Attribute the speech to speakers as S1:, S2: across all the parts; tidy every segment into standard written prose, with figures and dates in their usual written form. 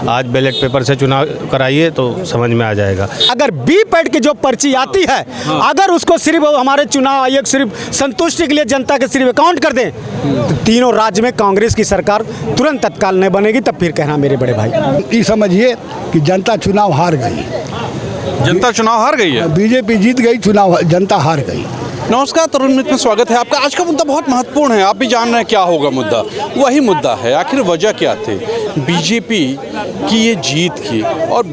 S1: आज ballot paper से चुनाव कराइए तो समझ में आ जाएगा।
S2: अगर वीपैट की जो पर्ची आती है, अगर उसको सिर्फ हमारे चुनाव आयोग सिर्फ संतुष्टि के लिए जनता के सिर्फ अकाउंट कर दें तो तीनों राज्य में कांग्रेस की सरकार तुरंत तत्काल नहीं बनेगी। तब फिर कहना मेरे बड़े भाई,
S3: ये समझिए कि जनता चुनाव हार गई।
S4: जनता चुनाव हार गई है,
S3: बीजेपी जीत गई, चुनाव जनता हार गई।
S4: नमस्कार, तरुण मित्र में स्वागत है आपका। आज का मुद्दा बहुत महत्वपूर्ण है, आप भी जान रहे हैं क्या होगा मुद्दा। वही मुद्दा है, आखिर वजह क्या थी बीजेपी की ये जीत की और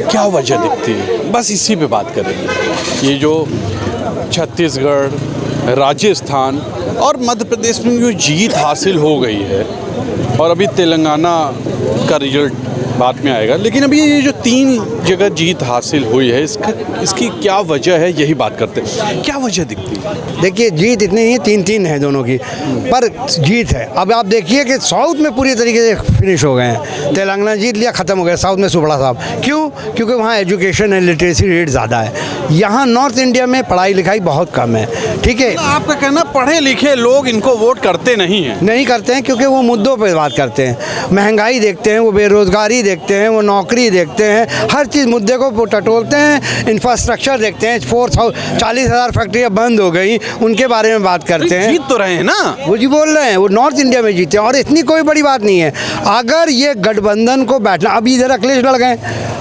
S4: क्या वजह दिखती है, बस इसी पे बात करेंगे। ये जो छत्तीसगढ़, राजस्थान और मध्य प्रदेश में जो जीत हासिल हो गई है और अभी तेलंगाना का रिजल्ट बाद में आएगा, लेकिन अभी ये जो 3 जगह जीत हासिल हुई है इसकी क्या वजह है, यही बात करते हैं। क्या वजह दिखती है?
S5: देखिए, जीत इतनी ही 3-3 है दोनों की, पर जीत है। अब आप देखिए कि साउथ में पूरी तरीके से फिनिश हो गए हैं। तेलंगाना जीत लिया, ख़त्म हो गया। साउथ में सुबड़ा साहब, क्यों? क्योंकि वहाँ एजुकेशन एंड लिटरेसी रेट ज़्यादा है। यहाँ नॉर्थ इंडिया में पढ़ाई लिखाई बहुत कम है। ठीक है,
S4: आपका कहना पढ़े लिखे लोग इनको वोट करते नहीं हैं?
S5: नहीं करते हैं, क्योंकि वो मुद्दों पर बात करते हैं। महंगाई देखते हैं, वो बेरोज़गारी देखते हैं, वो नौकरी देखते हैं, हर चीज़ मुद्दे को टटोलते हैं। इंफ्रास्ट्रक्चर देखते हैं, 40,000 फैक्ट्रियाँ बंद हो गई, उनके बारे में बात करते हैं।
S4: जीत तो रहे हैं ना,
S5: वो जी बोल रहे हैं, वो नॉर्थ इंडिया में जीते हैं और इतनी कोई बड़ी बात नहीं है। अगर ये गठबंधन को बैठना, अभी इधर अखिलेश लड़ गए,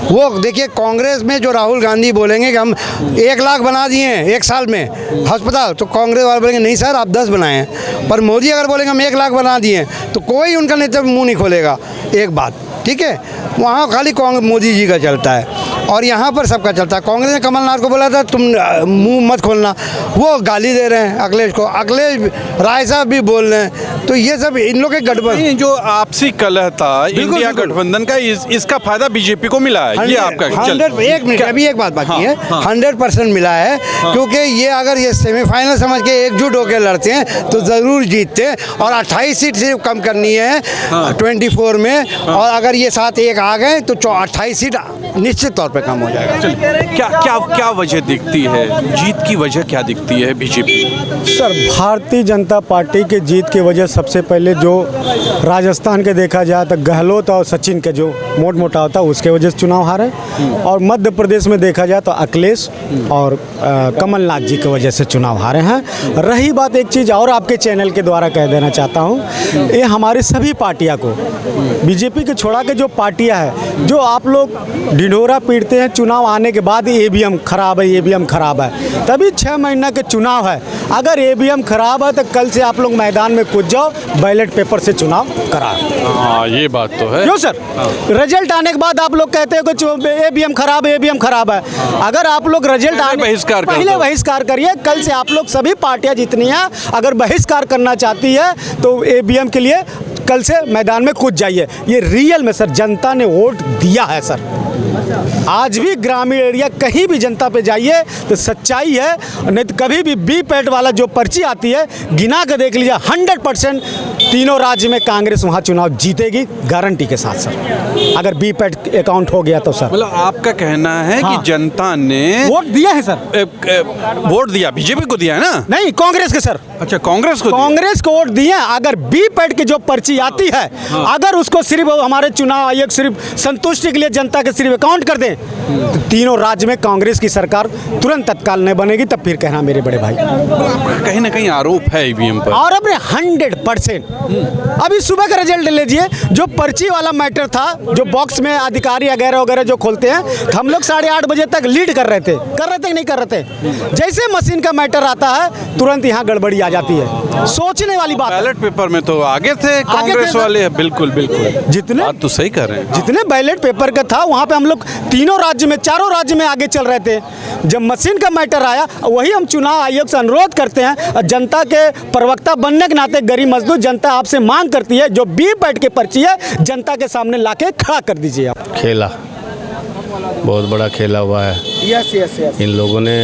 S5: वो देखिए कांग्रेस में जो राहुल गांधी बोलेंगे कि हम 1 लाख बना दिए हैं 1 साल में अस्पताल, तो कांग्रेस वाले बोलेंगे नहीं सर आप 10 बनाए हैं। पर मोदी अगर बोलेंगे हम 1 लाख बना दिए हैं तो कोई उनका नेता मुंह नहीं खोलेगा। एक बात ठीक है, वहाँ खाली कांग्रेस मोदी जी का चलता है और यहाँ पर सबका चलता है। कांग्रेस ने कमलनाथ को बोला था तुम मुंह मत खोलना, वो गाली दे रहे हैं अखिलेश को। अखिलेश राय साहब भी बोल रहे हैं। तो ये सब इन लोग के गठबंधन,
S4: जो आपसी कलह था इंडिया गठबंधन का, इसका फायदा बीजेपी को मिला है। ये आपका
S5: 100 मिनट अभी एक बात बाकी है, 100% मिला है। क्योंकि ये अगर ये सेमीफाइनल समझ के एकजुट होकर लड़ते हैं तो ज़रूर जीतते हैं। और 28 सीट सिर्फ कम करनी है 24 में, और अगर ये 7-1 आ गए तो 28 सीट निश्चित तौर पे कम हो जाएगा।
S4: क्या वजह दिखती है, जीत की वजह क्या दिखती है BJP?
S2: Sir Bharatiya Janata party के जीत की वजह सबसे पहले जो राजस्थान के देखा जाए तो गहलोत और सचिन के जो मोट मोटाव था उसके वजह से चुनाव हारे, और मध्य प्रदेश में देखा जाए तो अखिलेश और कमलनाथ जी की वजह से चुनाव हारे हैं। रही बात एक चीज़ और आपके चैनल के द्वारा कह देना चाहता हूँ, ये हमारी सभी पार्टियाँ को, बीजेपी के छोड़ा के जो पार्टियाँ हैं, जो आप लोग ढिंढोरा पीटते हैं चुनाव आने के बाद ईवीएम खराब है, ईवीएम खराब है, तभी 6 महीना के चुनाव है। अगर ईवीएम खराब है तो कल से आप लोग मैदान में कूद जाओ, बैलेट पेपर से चुनाव कराओ।
S4: हाँ ये बात तो है।
S2: क्यों सर? रिजल्ट आने के बाद आप लोग कहते हैं कि ईवीएम खराब है, ईवीएम खराब है। अगर आप लोग रिजल्ट आने पहले बहिष्कार करिए। कल से आप लोग सभी पार्टियां जितनी हैं अगर बहिष्कार करना चाहती है तो ईवीएम के लिए कल से मैदान में कूद जाइए। ये रियल में सर जनता ने वोट दिया है सर। आज भी ग्रामीण एरिया कहीं भी जनता पे जाइए तो सच्चाई है, नहीं तो कभी भी वीपैट वाला जो पर्ची आती है गिना के देख लीजिए, 100% तीनों राज्य में कांग्रेस वहाँ चुनाव जीतेगी गारंटी के साथ सर, अगर वीपैट अकाउंट हो गया तो सर।
S4: मतलब आपका कहना है कि जनता ने
S2: वोट दिया है सर,
S4: वोट दिया बीजेपी को दिया है ना?
S2: नहीं, कांग्रेस के सर।
S4: अच्छा, कांग्रेस को
S2: वोट दिए। अगर वीपैट की जो पर्ची आती है, अगर उसको सिर्फ हमारे चुनाव आयोग सिर्फ संतुष्टि के लिए जनता के सिर्फ अकाउंट कर दें तो तीनों राज्य में कांग्रेस की सरकार तुरंत तत्काल नहीं बनेगी। तब फिर कहना मेरे बड़े भाई,
S4: कहीं ना कहीं आरोप है ईवीएम पर।
S2: और अपने 100% अभी सुबह का रिजल्ट लीजिए, जो पर्ची वाला मैटर था, जो बॉक्स में अधिकारी वगैरह वगैरह जो खोलते हैं, हम लोग 8:30 बजे तक लीड कर रहे थे कि नहीं कर रहे थे। जैसे मशीन का मैटर आता है तुरंत यहाँ गड़बड़ी आ जाती है। सोचने वाली बात।
S4: बैलेट पेपर में तो आगे थे कांग्रेस वाले। बिल्कुल बिल्कुल,
S2: जितने
S4: बात तो सही कर रहे हैं।
S2: जितने बैलेट पेपर का था वहाँ पे हम लोग तीनों राज्य में, चारों राज्य में आगे चल रहे थे। जब मशीन का मैटर आया, वही हम चुनाव आयोग से अनुरोध करते हैं, जनता के प्रवक्ता बनने के नाते गरीब मजदूर जनता आपसे मांग करती है, जो वीपैट की पर्ची है जनता के सामने लाके खड़ा कर दीजिए आप।
S1: खेला बहुत बड़ा खेला हुआ है।
S2: यस।
S1: इन लोगों ने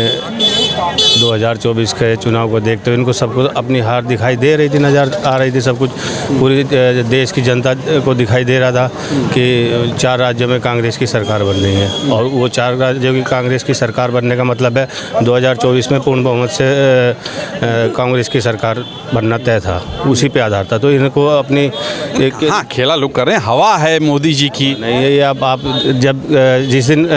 S1: 2024 के चुनाव को देखते हुए इनको सबको अपनी हार दिखाई दे रही थी, नज़र आ रही थी, सब कुछ पूरी देश की जनता को दिखाई दे रहा था कि 4 राज्यों में कांग्रेस की सरकार बन रही है। और वो 4 राज्यों की कांग्रेस की सरकार बनने का मतलब है 2024 में पूर्ण बहुमत से कांग्रेस की सरकार बनना तय था, उसी पे आधार था। तो इनको अपनी एक
S4: हाँ, खेला लोग कर रहे हैं, हवा है मोदी जी की।
S1: नहीं, ये अब आप जब जिस दिन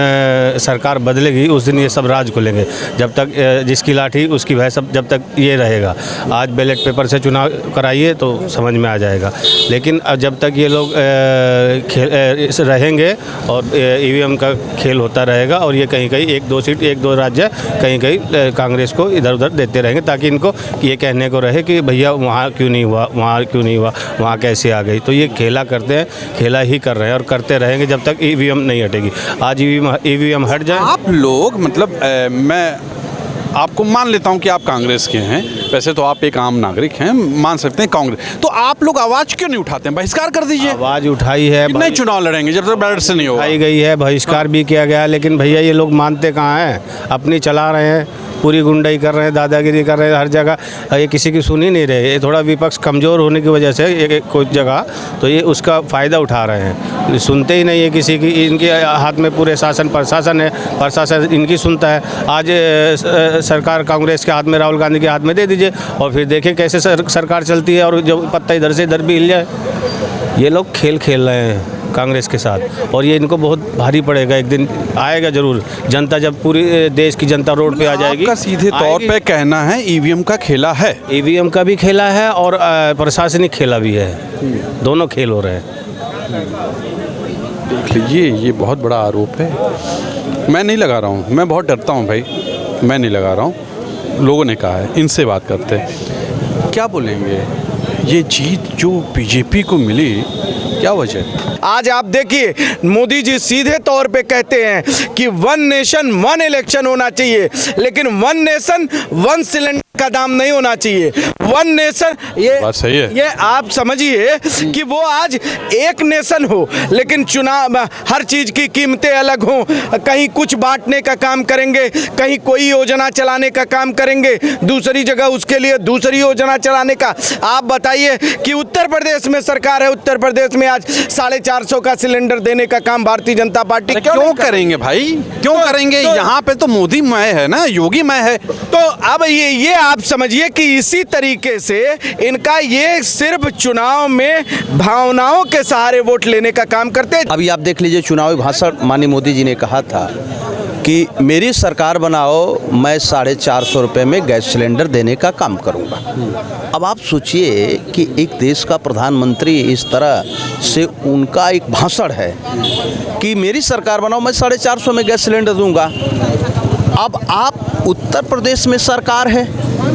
S1: सरकार बदलेगी उस दिन ये सब राज खुलेंगे। जब तक जिसकी लाठी उसकी भैंस, सब जब तक ये रहेगा। आज बैलेट पेपर से चुनाव कराइए तो समझ में आ जाएगा, लेकिन जब तक ये लोग रहेंगे और ईवीएम का खेल होता रहेगा और ये कहीं कहीं 1-2 सीट 1-2 राज्य कहीं कहीं कांग्रेस को इधर उधर देते रहेंगे, ताकि इनको ये कहने को रहे कि भैया वहाँ क्यों नहीं हुआ, वहाँ क्यों नहीं हुआ, वहाँ कैसे आ गई। तो ये खेला करते हैं, खेला ही कर रहे हैं और करते रहेंगे जब तक ईवीएम नहीं हटेगी। आज ईवीएम हट जाए।
S4: आप लोग मतलब मैं आपको मान लेता हूं कि आप कांग्रेस के हैं, वैसे तो आप एक आम नागरिक हैं, मान सकते हैं कांग्रेस, तो आप लोग आवाज़ क्यों नहीं उठाते हैं? बहिष्कार कर दीजिए।
S1: आवाज़ उठाई है,
S4: नहीं चुनाव लड़ेंगे जब तक बैलेट से नहीं होगा।
S1: उठाई गई है, बहिष्कार भी किया गया, लेकिन भैया ये लोग मानते कहाँ हैं? अपनी चला रहे हैं, पूरी गुंडाई कर रहे हैं, दादागिरी कर रहे हैं हर जगह। ये किसी की सुन ही नहीं रहे। ये थोड़ा विपक्ष कमज़ोर होने की वजह से एक कुछ जगह तो ये उसका फ़ायदा उठा रहे हैं, सुनते ही नहीं है किसी की। इनके हाथ में पूरे शासन प्रशासन है, प्रशासन इनकी सुनता है। आज सरकार कांग्रेस के हाथ में, राहुल गांधी के हाथ में दे दीजिए और फिर देखें कैसे सरकार चलती है और जो पत्ता इधर से इधर भी हिल जाए। ये लोग खेल खेल रहे हैं कांग्रेस के साथ और ये इनको बहुत भारी पड़ेगा। एक दिन आएगा ज़रूर, जनता जब पूरी देश की जनता रोड पे आ जाएगी।
S4: आपका सीधे तौर पे कहना है ईवीएम का खेला है?
S1: ईवीएम का भी खेला है और प्रशासनिक खेला भी है, दोनों खेल हो रहे हैं।
S4: देख लीजिए, ये बहुत बड़ा आरोप है। मैं नहीं लगा रहा हूँ, मैं बहुत डरता हूँ भाई, मैं नहीं लगा रहा हूँ, लोगों ने कहा है, इनसे बात करते हैं। क्या बोलेंगे, ये जीत जो बीजेपी को मिली, क्या वजह है?
S6: आज आप देखिए, मोदी जी सीधे तौर पे कहते हैं कि 1 नेशन 1 इलेक्शन होना चाहिए, लेकिन 1 नेशन 1 सिलेंडर का दाम नहीं होना चाहिए। 1 नेशन, ये
S4: बात सही है।
S6: ये आप समझिए कि वो आज 1 नेशन हो, लेकिन चुनाव हर चीज की कीमतें अलग हों। कहीं कुछ बांटने का काम करेंगे, कहीं कोई योजना चलाने का काम करेंगे, दूसरी जगह उसके लिए दूसरी योजना चलाने का। आप बताइए कि उत्तर प्रदेश में सरकार है, उत्तर प्रदेश में आज 450 का सिलेंडर देने का काम भारतीय जनता पार्टी
S4: क्यों करेंगे भाई, क्यों करेंगे? यहाँ पे तो मोदी मय है ना, योगी मय है।
S6: तो अब ये आप समझिए कि इसी तरीके से इनका ये सिर्फ चुनाव में भावनाओं के सहारे वोट लेने का काम करते हैं।
S7: अभी आप देख लीजिए, चुनावी भाषण माननीय मोदी जी ने कहा था कि मेरी सरकार बनाओ, मैं 450 रुपये में गैस सिलेंडर देने का काम करूंगा। अब आप सोचिए कि एक देश का प्रधानमंत्री इस तरह से उनका एक भाषण है कि मेरी सरकार बनाओ, मैं 450 में गैस सिलेंडर दूंगा। अब आप उत्तर प्रदेश में सरकार है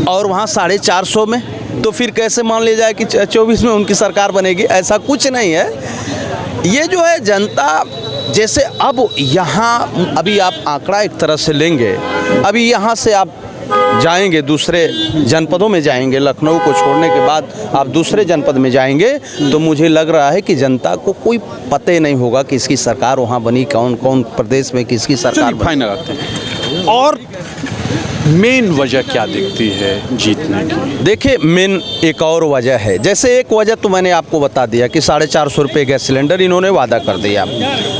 S7: और वहाँ 450 में, तो फिर कैसे मान लिया जाए कि 24 में उनकी सरकार बनेगी? ऐसा कुछ नहीं है। ये जो है जनता, जैसे अब यहाँ अभी आप आंकड़ा एक तरह से लेंगे, अभी यहाँ से आप जाएंगे दूसरे जनपदों में जाएंगे, लखनऊ को छोड़ने के बाद आप दूसरे जनपद में जाएंगे, तो मुझे लग रहा है कि जनता को कोई पता ही नहीं होगा कि इसकी सरकार वहाँ बनी, कौन कौन प्रदेश में किसकी सरकार बनी।
S4: फाइनल आते हैं। और मेन वजह क्या दिखती है जीतने की?
S7: देखिए, मेन एक और वजह है। जैसे एक वजह तो मैंने आपको बता दिया कि 450 रुपये गैस सिलेंडर इन्होंने वादा कर दिया।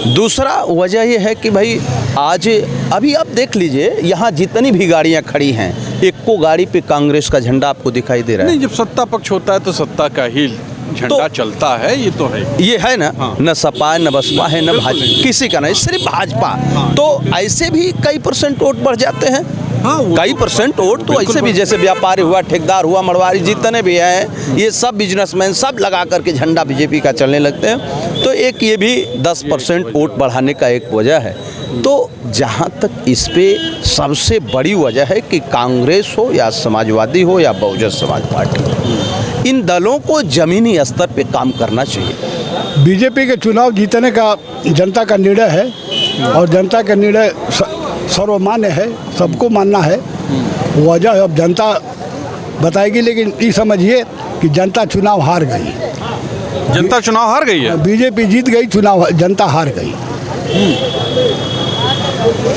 S7: दूसरा वजह ये है कि भाई आज अभी आप देख लीजिए, यहाँ जितनी भी गाड़ियाँ खड़ी हैं, एक को गाड़ी पे कांग्रेस का झंडा आपको दिखाई दे रहा है।
S4: नहीं, जब सत्ता पक्ष होता है तो सत्ता का ही झंडा चलता है, ये तो है।
S7: ये है ना, न सपा न बसपा है न भाजपा, किसी का नहीं, सिर्फ भाजपा। तो ऐसे भी कई % वोट बढ़ जाते हैं। कई % वोट तो ऐसे भी, जैसे व्यापारी हुआ, ठेकेदार हुआ, मड़वारी, जितने भी हैं, ये सब बिजनेसमैन सब लगा करके झंडा बीजेपी का चलने लगते हैं। तो एक ये भी 10% वोट बढ़ाने का एक वजह है। तो जहाँ तक इस पे सबसे बड़ी वजह है कि कांग्रेस हो या समाजवादी हो या बहुजन समाज पार्टी, इन दलों को जमीनी स्तर पे काम करना चाहिए।
S3: बीजेपी के चुनाव जीतने का जनता का निर्णय है और जनता का निर्णय सर्वमान्य है, सबको मानना है। वजह अब जनता बताएगी, लेकिन ये समझिए कि जनता चुनाव हार गई।
S4: जनता चुनाव हार गई है?
S3: बीजेपी जीत गई, चुनाव जनता हार गई।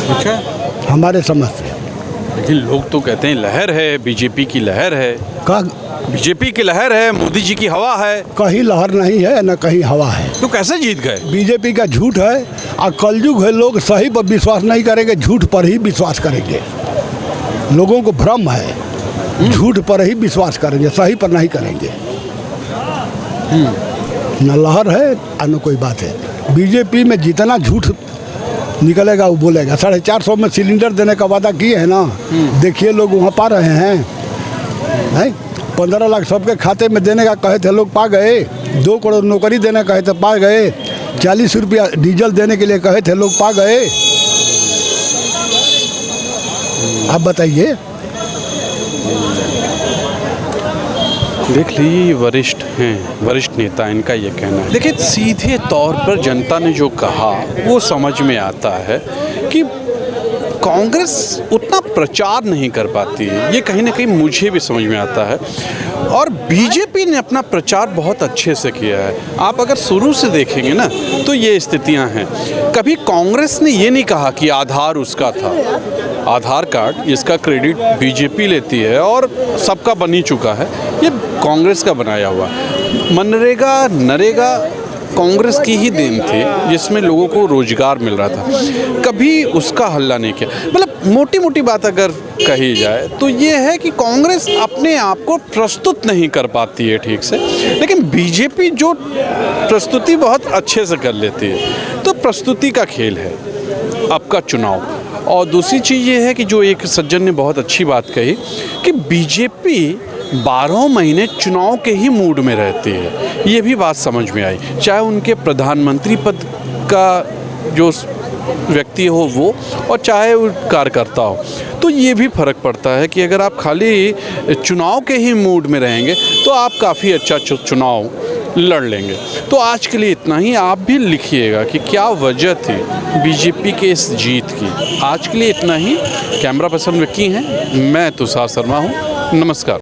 S4: अच्छा,
S3: हमारे समझ से
S4: लेकिन लोग तो कहते हैं लहर है, बीजेपी की लहर है, बीजेपी की लहर है, मोदी जी की हवा है।
S3: कहीं लहर नहीं है न कहीं हवा है।
S4: तो कैसे जीत गए?
S3: बीजेपी का झूठ है और कलयुग है, लोग सही पर विश्वास नहीं करेंगे, झूठ पर ही विश्वास करेंगे। लोगों को भ्रम है, झूठ पर ही विश्वास करेंगे, सही पर नहीं करेंगे। न लहर है और न कोई बात है। बीजेपी में जितना झूठ निकलेगा वो बोलेगा। 450 में सिलेंडर देने का वादा किए हैं ना, देखिए लोग वहाँ पा रहे हैं। 15 लाख सबके खाते में देने का कहे थे, लोग पा गए। 2 करोड़ नौकरी देने कहे थे, पा गए। 40 रुपया डीजल देने के लिए कहे थे, लोग पा गए। आप बताइए।
S4: देख लीजिए, वरिष्ठ हैं, वरिष्ठ नेता, इनका ये कहना है। लेकिन सीधे तौर पर जनता ने जो कहा वो समझ में आता है कि कांग्रेस उतना प्रचार नहीं कर पाती है। ये कहीं ना कहीं मुझे भी समझ में आता है। और बीजेपी ने अपना प्रचार बहुत अच्छे से किया है। आप अगर शुरू से देखेंगे ना तो ये स्थितियां हैं। कभी कांग्रेस ने ये नहीं कहा कि आधार उसका था। आधार कार्ड इसका क्रेडिट बीजेपी लेती है और सबका बन ही चुका है, ये कांग्रेस का बनाया हुआ। मनरेगा, नरेगा कांग्रेस की ही देन थी, जिसमें लोगों को रोजगार मिल रहा था। कभी उसका हल्ला नहीं किया। मतलब मोटी मोटी बात अगर कही जाए तो ये है कि कांग्रेस अपने आप को प्रस्तुत नहीं कर पाती है ठीक से, लेकिन बीजेपी जो प्रस्तुति बहुत अच्छे से कर लेती है। तो प्रस्तुति का खेल है आपका चुनाव। और दूसरी चीज़ ये है कि जो एक सज्जन ने बहुत अच्छी बात कही कि बीजेपी 12 महीने चुनाव के ही मूड में रहती है। ये भी बात समझ में आई, चाहे उनके प्रधानमंत्री पद का जो व्यक्ति हो वो, और चाहे वो कार्यकर्ता हो। तो ये भी फ़र्क पड़ता है कि अगर आप खाली चुनाव के ही मूड में रहेंगे तो आप काफ़ी अच्छा चुनाव लड़ लेंगे। तो आज के लिए इतना ही। आप भी लिखिएगा कि क्या वजह थी बीजेपी के इस जीत की। आज के लिए इतना ही। कैमरा पर्सन विक्की हैं, मैं तुषार शर्मा हूँ। नमस्कार।